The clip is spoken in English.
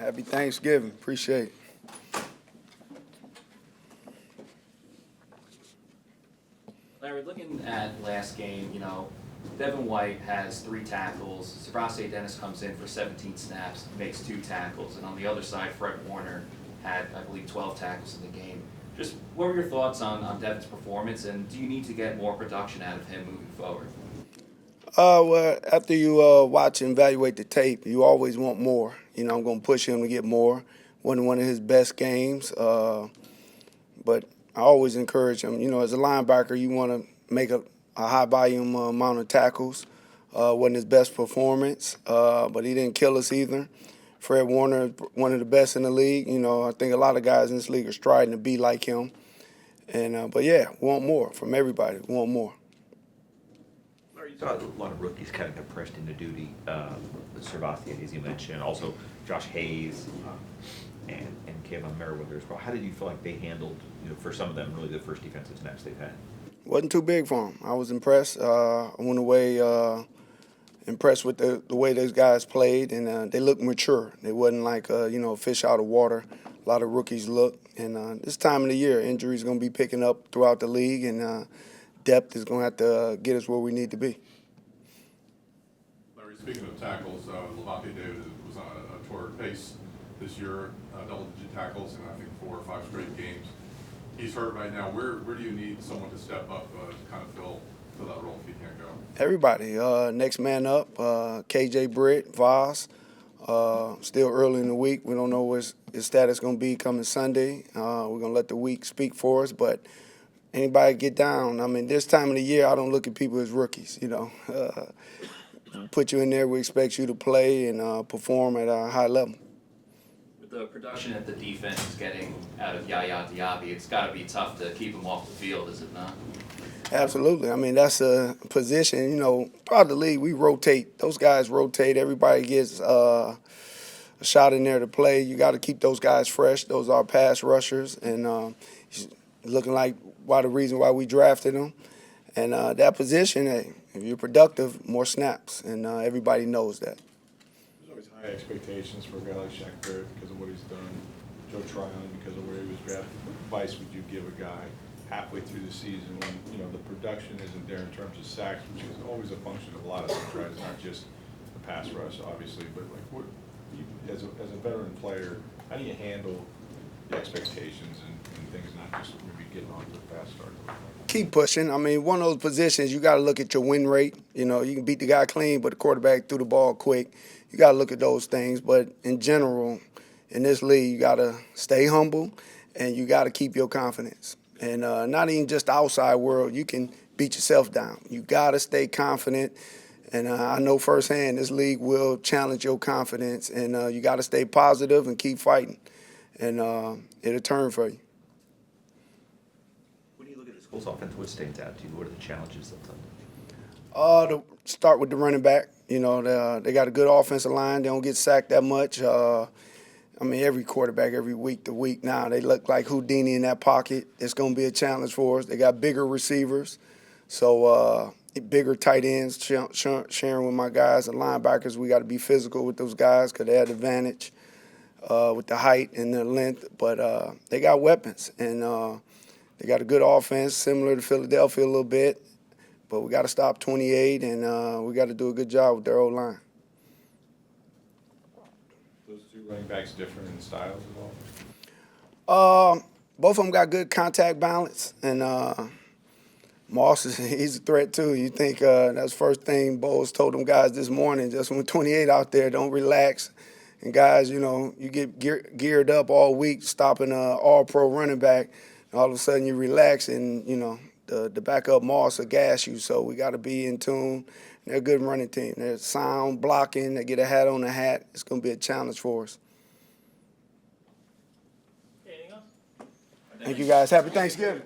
Happy Thanksgiving. Appreciate it. Larry, looking at last game, Devin White has 3 tackles. Sebastian Dennis comes in for 17 snaps, makes 2 tackles. And on the other side, Fred Warner had, I believe, 12 tackles in the game. Just what were your thoughts on Devin's performance, and do you need to get more production out of him moving forward? Well, after you watch and evaluate the tape, you always want more. I'm going to push him to get more. Wasn't one of his best games, but I always encourage him. As a linebacker, you want to make a high-volume amount of tackles. Wasn't his best performance, but he didn't kill us either. Fred Warner, one of the best in the league. I think a lot of guys in this league are striving to be like him. But, yeah, we want more from everybody. We want more. You saw a lot of rookies kind of compressed into duty. Sebastian, as you mentioned, also Josh Hayes and Kevin Merriweather as well. How did you feel like they handled, for some of them, really the first defensive snaps they've had? Wasn't too big for them. I was impressed. I went away impressed with the way those guys played, and they looked mature. They wasn't like, fish out of water. A lot of rookies look. And this time of the year, injuries going to be picking up throughout the league, and depth is going to have to get us where we need to be. Larry, speaking of tackles, Levante David was on a torrid pace this year, double-digit tackles in, I think, 4 or 5 straight games. He's hurt right now. Where do you need someone to step up to kind of fill that role if he can't go? Everybody. Next man up, KJ Britt, Voss. Still early in the week. We don't know what his status going to be coming Sunday. We're going to let the week speak for us, but anybody get down. I mean, this time of the year, I don't look at people as rookies, Put you in there, we expect you to play and perform at a high level. With the production that the defense is getting out of Yaya Diaby, it's got to be tough to keep him off the field, is it not? Absolutely. I mean, that's a position, throughout the league, we rotate. Those guys rotate. Everybody gets a shot in there to play. You got to keep those guys fresh. Those are pass rushers, and looking like the reason why we drafted them. And that position, hey, if you're productive, more snaps, and everybody knows that. There's always high expectations for a guy like Shaq Barrett because of what he's done. Joe Tryon because of where he was drafted. What advice would you give a guy halfway through the season when the production isn't there in terms of sacks, which is always a function of a lot of things, right? It's not just the pass rush, obviously, but like what, as a veteran player, how do you handle the expectations and things not just maybe getting off to a fast start? Keep pushing. I mean, one of those positions, you got to look at your win rate. You can beat the guy clean, but the quarterback threw the ball quick. You got to look at those things. But in general, in this league, you got to stay humble, and you got to keep your confidence. And not even just the outside world, you can beat yourself down. You got to stay confident. And I know firsthand this league will challenge your confidence. And you got to stay positive and keep fighting. And it'll turn for you. When you look at this Colts offense, what stands out to you? What are the challenges sometimes? To start with the running back. They got a good offensive line. They don't get sacked that much. Every quarterback, every week to week now, they look like Houdini in that pocket. It's going to be a challenge for us. They got bigger receivers, so bigger tight ends, sharing with my guys. The linebackers, we got to be physical with those guys because they have advantage with the height and the length. But they got weapons, and they got a good offense, similar to Philadelphia a little bit. But we got to stop 28, and we got to do a good job with their O-line. Those two running backs different in styles at all? Both of them got good contact balance, and Moss he's a threat too. You think that's the first thing Bowles told them guys this morning, just when 28 out there, don't relax. And guys, you get geared up all week stopping an all-pro running back, and all of a sudden you relax and, the backup Moss will gas you, so we got to be in tune. They're a good running team. They're sound, blocking, they get a hat on the hat. It's going to be a challenge for us. Anything else? Thank you, guys. Happy Thanksgiving.